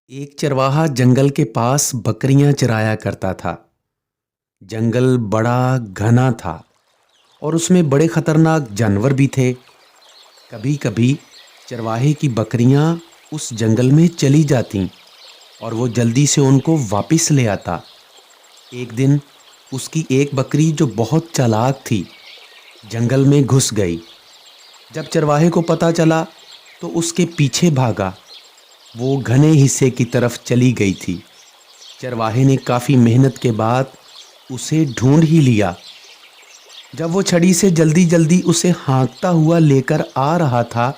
एक चरवाहा जंगल के पास बकरियां चराया करता था। जंगल बड़ा घना था और उसमें बड़े खतरनाक जानवर भी थे। कभी कभी चरवाहे की बकरियां उस जंगल में चली जातीं और वो जल्दी से उनको वापस ले आता। एक दिन उसकी एक बकरी जो बहुत चालाक थी जंगल में घुस गई। जब चरवाहे को पता चला तो उसके पीछे भागा। वो घने हिस्से की तरफ चली गई थी। चरवाहे ने काफ़ी मेहनत के बाद उसे ढूंढ ही लिया। जब वो छड़ी से जल्दी जल्दी उसे हाँकता हुआ लेकर आ रहा था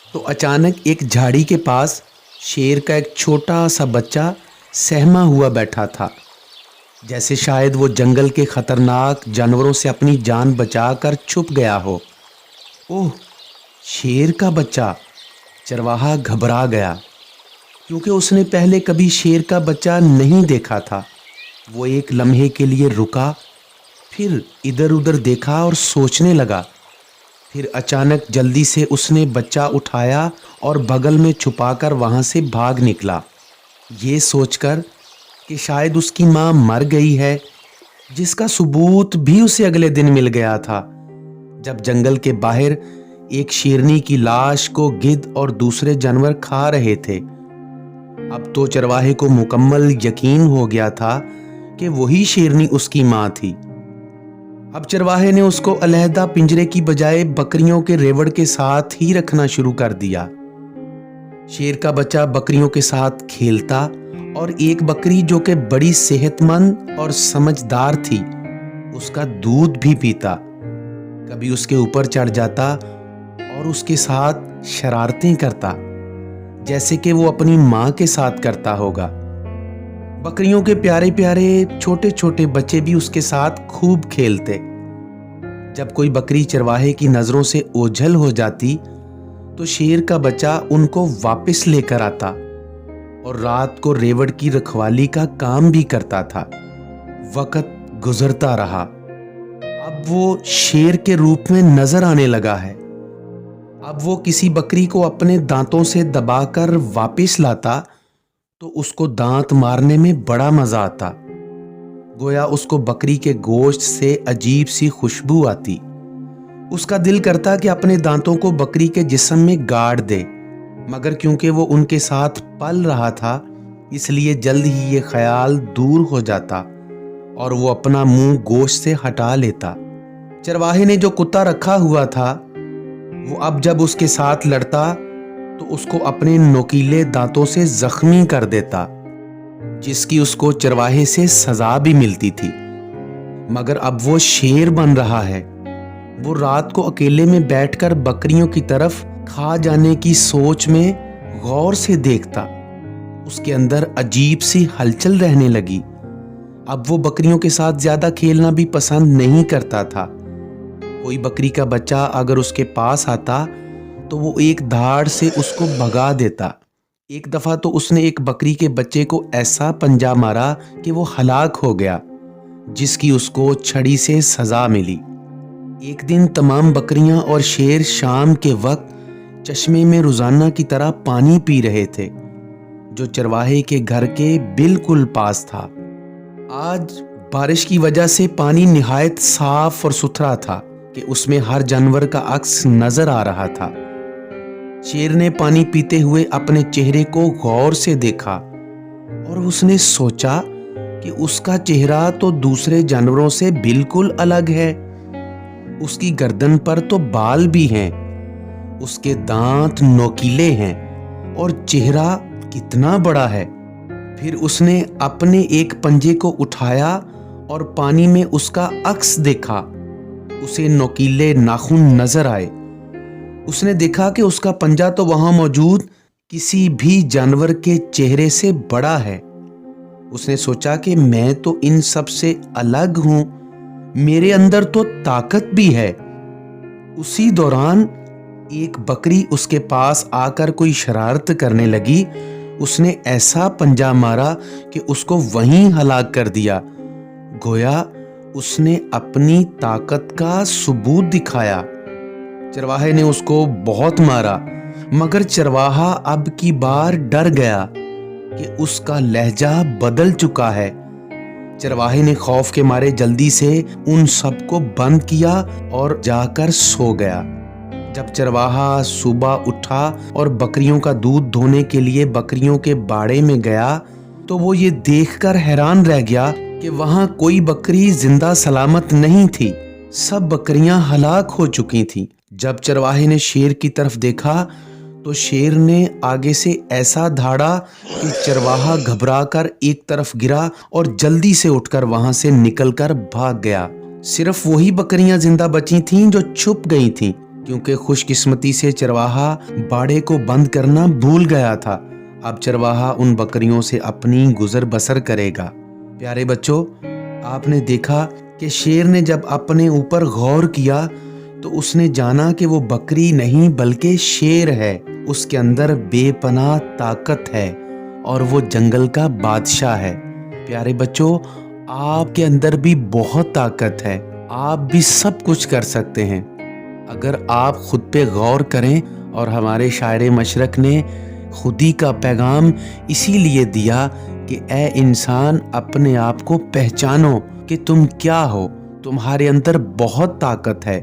तो अचानक एक झाड़ी के पास शेर का एक छोटा सा बच्चा सहमा हुआ बैठा था, जैसे शायद वो जंगल के खतरनाक जानवरों से अपनी जान बचाकर छुप गया हो। ओह, शेर का बच्चा! चरवाहा घबरा गया क्योंकि उसने पहले कभी शेर का बच्चा नहीं देखा था। वो एक लम्हे के लिए रुका, फिर इधर उधर देखा और सोचने लगा। फिर अचानक जल्दी से उसने बच्चा उठाया और बगल में छुपाकर वहाँ से भाग निकला, ये सोचकर कि शायद उसकी माँ मर गई है, जिसका सबूत भी उसे अगले दिन मिल गया था, जब जंगल के बाहर एक शेरनी की लाश को गिद्ध और दूसरे जानवर खा रहे थे। अब तो चरवाहे को मुकम्मल यकीन हो गया था कि वही शेरनी उसकी माँ थी। अब चरवाहे ने उसको अलहदा पिंजरे की बजाय बकरियों के रेवड़ के साथ ही रखना शुरू कर दिया। शेर का बच्चा बकरियों के साथ खेलता और एक बकरी जो कि बड़ी सेहतमंद और समझदार थी उसका दूध भी पीता। कभी उसके ऊपर चढ़ जाता और उसके साथ शरारतें करता, जैसे कि वो अपनी माँ के साथ करता होगा। बकरियों के प्यारे प्यारे छोटे छोटे बच्चे भी उसके साथ खूब खेलते। जब कोई बकरी चरवाहे की नज़रों से ओझल हो जाती तो शेर का बच्चा उनको वापस लेकर आता और रात को रेवड़ की रखवाली का काम भी करता था। वक्त गुजरता रहा। अब वो शेर के रूप में नजर आने लगा है। अब वो किसी बकरी को अपने दांतों से दबाकर वापस लाता तो उसको दांत मारने में बड़ा मजा आता। गोया उसको बकरी के गोश्त से अजीब सी खुशबू आती। उसका दिल करता कि अपने दांतों को बकरी के जिस्म में गाड़ दे, मगर क्योंकि वो उनके साथ पल रहा था इसलिए जल्द ही ये ख्याल दूर हो जाता और वो अपना मुंह गोश्त से हटा लेता। चरवाहे ने जो कुत्ता रखा हुआ था वो अब जब उसके साथ लड़ता तो उसको अपने नोकीले दांतों से जख्मी कर देता, जिसकी उसको चरवाहे से सजा भी मिलती थी। मगर अब वो शेर बन रहा है। वो रात को अकेले में बैठकर बकरियों की तरफ खा जाने की सोच में गौर से देखता। उसके अंदर अजीब सी हलचल रहने लगी। अब वो बकरियों के साथ ज्यादा खेलना भी पसंद नहीं करता था। कोई बकरी का बच्चा अगर उसके पास आता तो वो एक धाड़ से उसको भगा देता। एक दफा तो उसने एक बकरी के बच्चे को ऐसा पंजा मारा कि वो हलाक हो गया, जिसकी उसको छड़ी से सजा मिली। एक दिन तमाम बकरियां और शेर शाम के वक्त चश्मे में रोजाना की तरह पानी पी रहे थे, जो चरवाहे के घर के बिल्कुल पास था। आज बारिश की वजह से पानी निहायत साफ और सुथरा था कि उसमें हर जानवर का अक्स नजर आ रहा था। शेर ने पानी पीते हुए अपने चेहरे को गौर से देखा और उसने सोचा कि उसका चेहरा तो दूसरे जानवरों से बिल्कुल अलग है। उसकी गर्दन पर तो बाल भी हैं, उसके दांत नोकीले हैं और चेहरा कितना बड़ा है। फिर उसने अपने एक पंजे को उठाया और पानी में उसका अक्स देखा। उसे नोकीले नाखून नजर आए। उसने देखा कि उसका पंजा तो वहां मौजूद किसी भी जानवर के चेहरे से बड़ा है। उसने सोचा कि मैं तो इन सब से अलग हूं, मेरे अंदर तो ताकत भी है। उसी दौरान एक बकरी उसके पास आकर कोई शरारत करने लगी। उसने ऐसा पंजा मारा कि उसको वहीं हलाक कर दिया। गोया उसने अपनी ताकत का सबूत दिखाया। चरवाहे ने उसको बहुत मारा, मगर चरवाहा अब की बार डर गया। कि उसका लहजा बदल चुका है। चरवाहे ने खौफ के मारे जल्दी से उन सबको बंद किया और जाकर सो गया। जब चरवाहा सुबह उठा और बकरियों का दूध धोने के लिए बकरियों के बाड़े में गया तो वो ये देखकर हैरान रह गया कि वहां कोई बकरी जिंदा सलामत नहीं थी। सब बकरियां हलाक हो चुकी थीं। जब चरवाहे ने शेर की तरफ देखा तो शेर ने आगे से ऐसा धाड़ा कि चरवाहा घबराकर एक तरफ गिरा और जल्दी से उठकर वहां से निकलकर भाग गया। सिर्फ वही बकरियां जिंदा बची थीं जो छुप गई थीं, क्योंकि खुशकिस्मती से चरवाहा बाड़े को बंद करना भूल गया था। अब चरवाहा उन बकरियों से अपनी गुजर बसर करेगा। प्यारे बच्चों, आपने देखा कि शेर ने जब अपने ऊपर गौर किया तो उसने जाना कि वो बकरी नहीं बल्कि शेर है। उसके अंदर बेपनाह ताकत है और वो जंगल का बादशाह है। प्यारे बच्चों, आपके अंदर भी बहुत ताकत है। आप भी सब कुछ कर सकते हैं अगर आप खुद पे गौर करें। और हमारे शायर मशरक ने खुदी का पैगाम इसीलिए दिया कि ए इंसान, अपने आप को पहचानो कि तुम क्या हो। तुम्हारे अंदर बहुत ताकत है।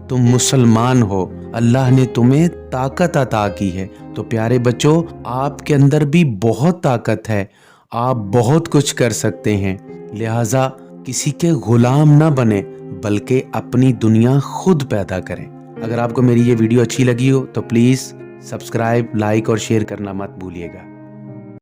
तुम मुसलमान हो, अल्लाह ने तुम्हें ताकत अता की है। तो प्यारे बच्चों, आपके अंदर भी बहुत ताकत है। आप बहुत कुछ कर सकते हैं। लिहाजा किसी के गुलाम ना बने बल्कि अपनी दुनिया खुद पैदा करें। अगर आपको मेरी ये वीडियो अच्छी लगी हो तो प्लीज़ सब्सक्राइब, लाइक और शेयर करना मत भूलिएगा।